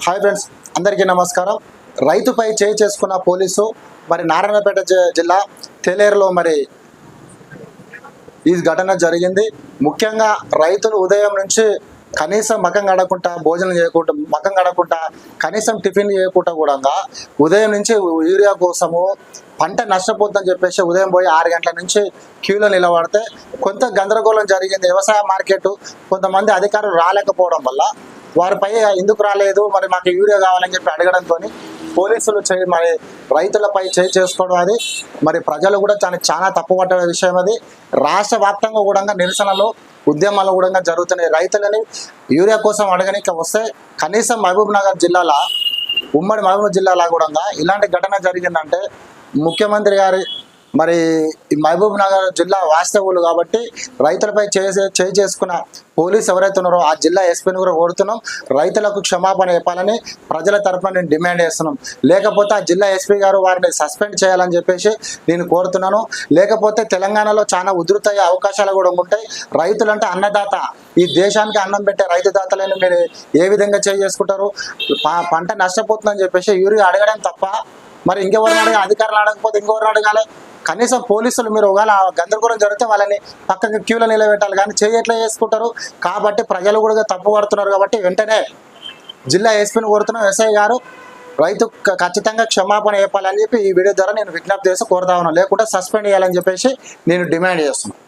Hi friends, అందరికీ నమస్కారం. రైతుపై చేయి చేసుకున్న పోలీసు మరి నారాయణపేట జిల్లా తెలేరులో మరి ఈ ఘటన జరిగింది. ముఖ్యంగా రైతులు ఉదయం నుంచి కనీసం మకం గడకుండా భోజనం చేయకుండా కనీసం టిఫిన్ చేయకుండా కూడా ఉదయం నుంచి యూరియా కోసము పంట నష్టపోతుందని చెప్పేసి ఉదయం పోయి 6 గంటల నుంచి క్యూలో నిలబడితే కొంత గందరగోళం జరిగింది. వ్యవసాయ మార్కెట్ కొంతమంది అధికారులు రాలేకపోవడం వల్ల వారిపై ఎందుకు రాలేదు, మరి మాకు యూరియా కావాలని చెప్పి అడగడంతో పోలీసులు మరి రైతులపై చేసుకోవడం అది మరి ప్రజలు కూడా చాలా తప్పుపడ్డ విషయం. అది రాష్ట్ర వ్యాప్తంగా కూడా నిరసనలు ఉద్యమాలు కూడా జరుగుతున్నాయి. రైతులని యూరియా కోసం అడగనిక వస్తే కనీసం మహబూబ్నగర్ జిల్లాలో ఉమ్మడి మహబూబ్ జిల్లాలో కూడా ఇలాంటి ఘటన జరిగిందంటే ముఖ్యమంత్రి గారి మరి మహబూబ్ నగర్ జిల్లా వాస్తవులు కాబట్టి రైతులపై చేసుకున్న పోలీసు ఎవరైతే ఉన్నారో ఆ జిల్లా ఎస్పీని కూడా కోరుతున్నాం. రైతులకు క్షమాపణ చెప్పాలని ప్రజల తరఫున నేను డిమాండ్ చేస్తున్నాం. లేకపోతే ఆ జిల్లా ఎస్పీ గారు వారిని సస్పెండ్ చేయాలని చెప్పేసి నేను కోరుతున్నాను. లేకపోతే తెలంగాణలో చాలా ఉధృతయ్యే అవకాశాలు కూడా ఉంటాయి. రైతులంటే అన్నదాత, ఈ దేశానికి అన్నం పెట్టే రైతు దాతలను మీరు ఏ విధంగా చేసుకుంటారు? పంట నష్టపోతుందని చెప్పేసి యూరియా అడగడం తప్ప మరి ఇంకెవరిని అడగాలి? అధికారులు అడగకపోతే ఇంకెవరిని అడగాలి? కనీసం పోలీసులు మీరు ఒకవేళ గందరగోళం జరిగితే వాళ్ళని పక్కకి క్యూలో నిలబెట్టాలి, కానీ ఎట్లా చేసుకుంటారు? కాబట్టి ప్రజలు కూడా తప్పు పడుతున్నారు. కాబట్టి వెంటనే జిల్లా ఎస్పీని కోరుతున్నాం, ఎస్ఐ గారు రైతు ఖచ్చితంగా క్షమాపణ చెప్పాలని చెప్పి ఈ వీడియో ద్వారా నేను విజ్ఞప్తి చేసి కోరుతా ఉన్నాను. లేకుంటే సస్పెండ్ చేయాలని చెప్పేసి నేను డిమాండ్ చేస్తున్నాను.